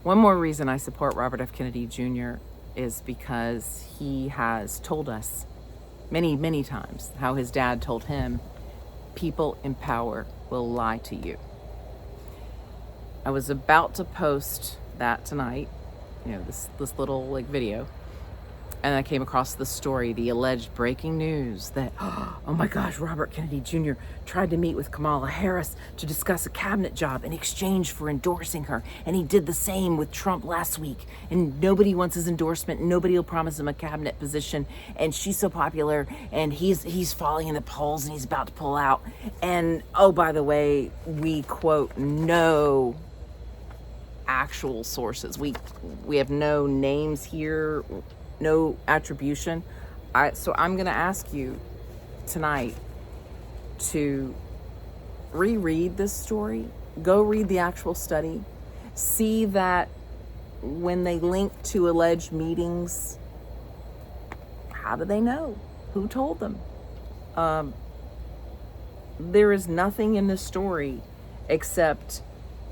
One more reason I support Robert F. Kennedy Jr. is because he has told us many, many times how his dad told him, people in power will lie to you. I was about to post that tonight, this little video, and I came across the story, the alleged breaking news that, oh my gosh, Robert Kennedy Jr. tried to meet with Kamala Harris to discuss a cabinet job in exchange for endorsing her. And he did the same with Trump last week. And nobody wants his endorsement. Nobody will promise him a cabinet position. And she's so popular, and he's falling in the polls, and he's about to pull out. And, oh, by the way, we quote no actual sources. We have no names here, no attribution. So I'm going to ask you tonight to reread this story. Go read the actual study. See that when they link to alleged meetings, how do they know? Who told them? There is nothing in this story except,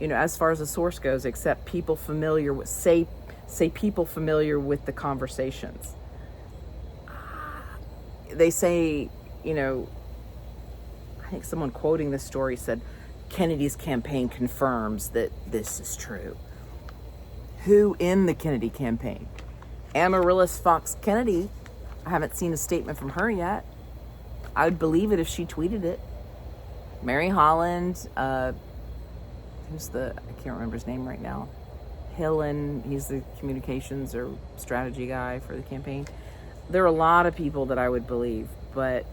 as far as the source goes, except people familiar with, say people familiar with the conversations. They say, I think someone quoting this story said, Kennedy's campaign confirms that this is true. Who in the Kennedy campaign? Amaryllis Fox Kennedy. I haven't seen a statement from her yet. I would believe it if she tweeted it. Mary Holland, I can't remember his name right now. Hillen, he's the communications or strategy guy for the campaign. There are a lot of people that I would believe, but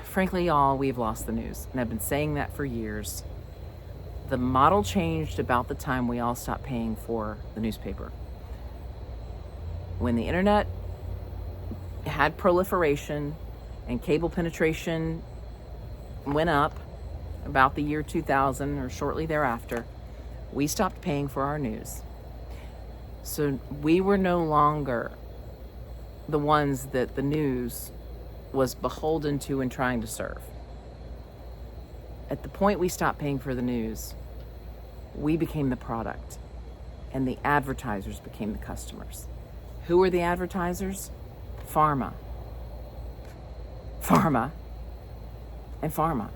frankly, y'all, we've lost the news. And I've been saying that for years. The model changed about the time we all stopped paying for the newspaper. When the internet had proliferation and cable penetration went up about the year 2000 or shortly thereafter, we stopped paying for our news. So we were no longer the ones that the news was beholden to and trying to serve. At the point we stopped paying for the news, we became the product, and the advertisers became the customers. Who were the advertisers? Pharma. And pharma.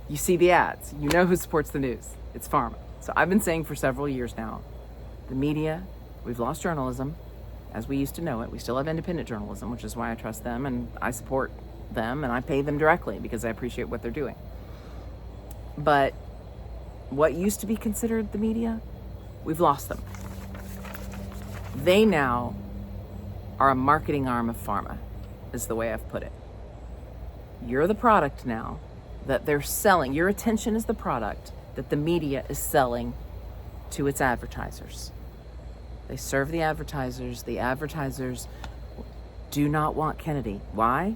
You see the ads. You know who supports the news. It's pharma. So I've been saying for several years now, the media, we've lost journalism as we used to know it. We still have independent journalism, which is why I trust them and I support them and I pay them directly because I appreciate what they're doing. But what used to be considered the media, we've lost them. They now are a marketing arm of pharma, is the way I've put it. You're the product now that they're selling. Your attention is the product that the media is selling to its advertisers. They serve the advertisers. The advertisers do not want Kennedy. Why?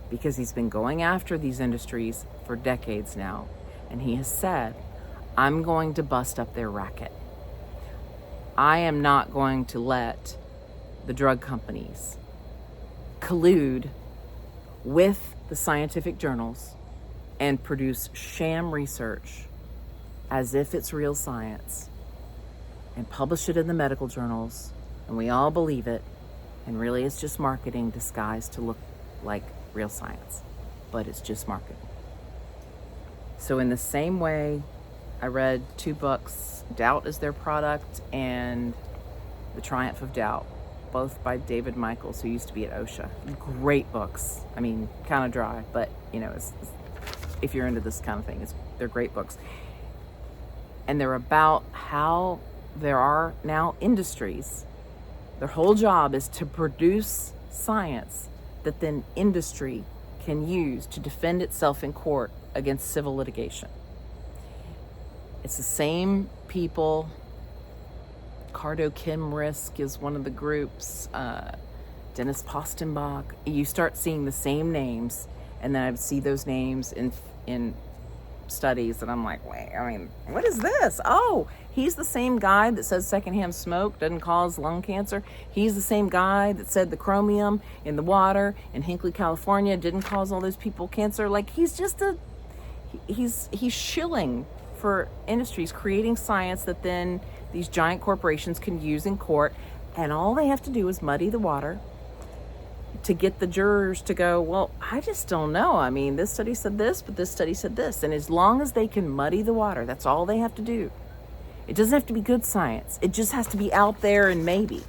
Because he's been going after these industries for decades now. And he has said, I'm going to bust up their racket. I am not going to let the drug companies collude with the scientific journals and produce sham research as if it's real science and publish it in the medical journals, and we all believe it, and really it's just marketing disguised to look like real science, but it's just marketing. So in the same way, I read 2 books, Doubt is Their Product and The Triumph of Doubt, both by David Michaels, who used to be at OSHA. Great books. I mean, kind of dry, but if you're into this kind of thing, they're great books. And they're about how there are now industries. Their whole job is to produce science that then industry can use to defend itself in court against civil litigation. It's the same people. Cardo Kim Risk is one of the groups. Dennis Postenbach. You start seeing the same names, and then I see those names in studies, and I'm like, wait, what is this? Oh, he's the same guy that says secondhand smoke doesn't cause lung cancer. He's the same guy that said the chromium in the water in Hinckley, California didn't cause all those people cancer. Like, he's just he's shilling for industries, creating science that then these giant corporations can use in court. And all they have to do is muddy the water to get the jurors to go, well, I just don't know. I mean, this study said this, but this study said this. And as long as they can muddy the water, that's all they have to do. It doesn't have to be good science. It just has to be out there and maybe.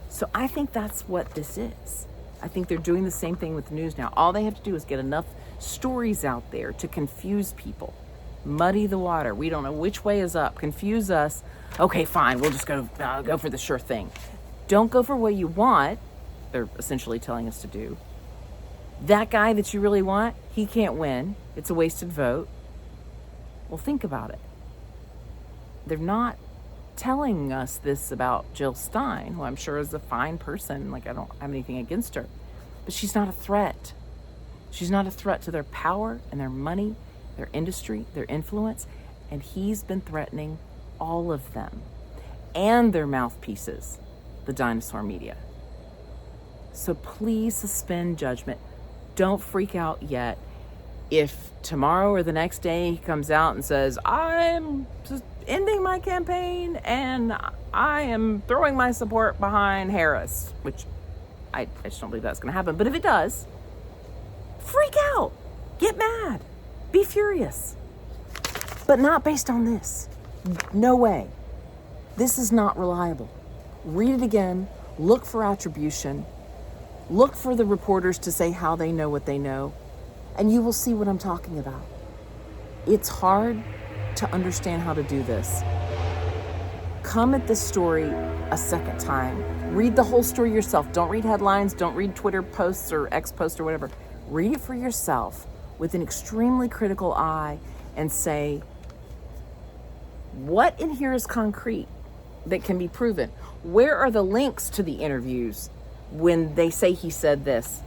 So I think that's what this is. I think they're doing the same thing with the news now. All they have to do is get enough stories out there to confuse people, muddy the water. We don't know which way is up. Confuse us. Okay, fine. We'll just go for the sure thing. Don't go for what you want. They're essentially telling us to do. That guy that you really want, he can't win. It's a wasted vote. Well, think about it. They're not telling us this about Jill Stein, who I'm sure is a fine person. Like, I don't have anything against her. But she's not a threat. She's not a threat to their power and their money, their industry, their influence. And he's been threatening all of them and their mouthpieces, the dinosaur media. So please suspend judgment. Don't freak out yet. If tomorrow or the next day he comes out and says, I'm just ending my campaign and I am throwing my support behind Harris, which I just don't believe that's going to happen. But if it does, freak out. Get mad. Be furious. But not based on this. No way. This is not reliable. Read it again. Look for attribution. Look for the reporters to say how they know what they know, and you will see what I'm talking about. It's hard to understand how to do this. Come at this story a second time. Read the whole story yourself. Don't read headlines. Don't read Twitter posts or X posts or whatever. Read it for yourself with an extremely critical eye and say, what in here is concrete that can be proven? Where are the links to the interviews? When they say he said this,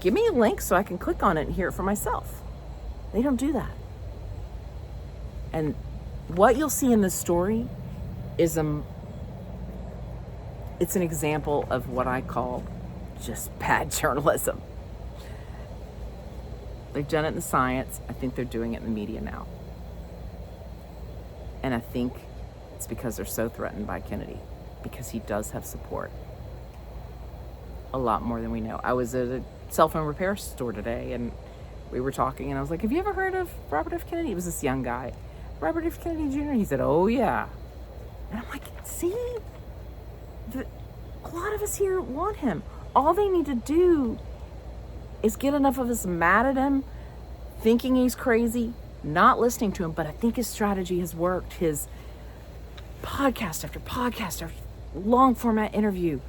give me a link so I can click on it and hear it for myself. They don't do that. And what you'll see in this story is it's an example of what I call just bad journalism. They've done it in science. I think they're doing it in the media now. And I think it's because they're so threatened by Kennedy, because he does have support. A lot more than we know. I was at a cell phone repair store today and we were talking and I was like, have you ever heard of Robert F. Kennedy? He was this young guy. Robert F. Kennedy Jr. He said, oh yeah. And I'm like, see? A lot of us here want him. All they need to do is get enough of us mad at him, thinking he's crazy, not listening to him. But I think his strategy has worked. His podcast after long format interview.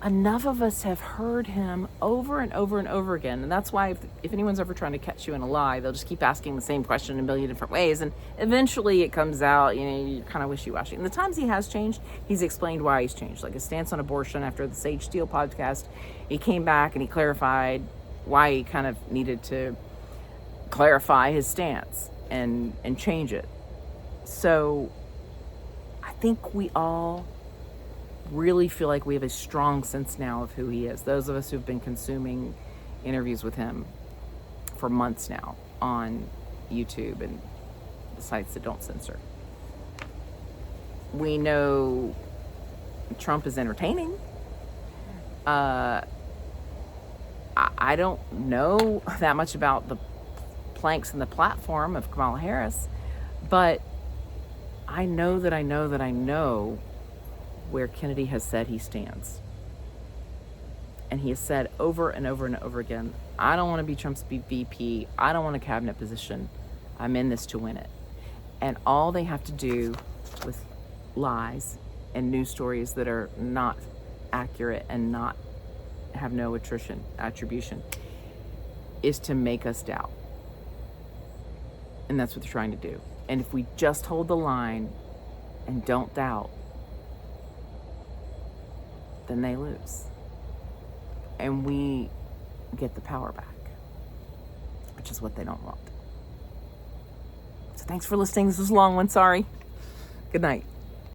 Enough of us have heard him over and over and over again. And that's why if anyone's ever trying to catch you in a lie, they'll just keep asking the same question in a million different ways. And eventually it comes out, you're kind of wishy-washy. And the times he has changed, he's explained why he's changed. Like his stance on abortion after the Sage Steele podcast, he came back and he clarified why he kind of needed to clarify his stance and change it. So I think we all really feel like we have a strong sense now of who he is. Those of us who've been consuming interviews with him for months now on YouTube and the sites that don't censor. We know Trump is entertaining. I don't know that much about the planks in the platform of Kamala Harris, but I know where Kennedy has said he stands. And he has said over and over and over again, I don't want to be Trump's VP. I don't want a cabinet position. I'm in this to win it. And all they have to do with lies and news stories that are not accurate and not have no attribution is to make us doubt. And that's what they're trying to do. And if we just hold the line and don't doubt, then they lose. And we get the power back, which is what they don't want. So thanks for listening. This was a long one, sorry. Good night.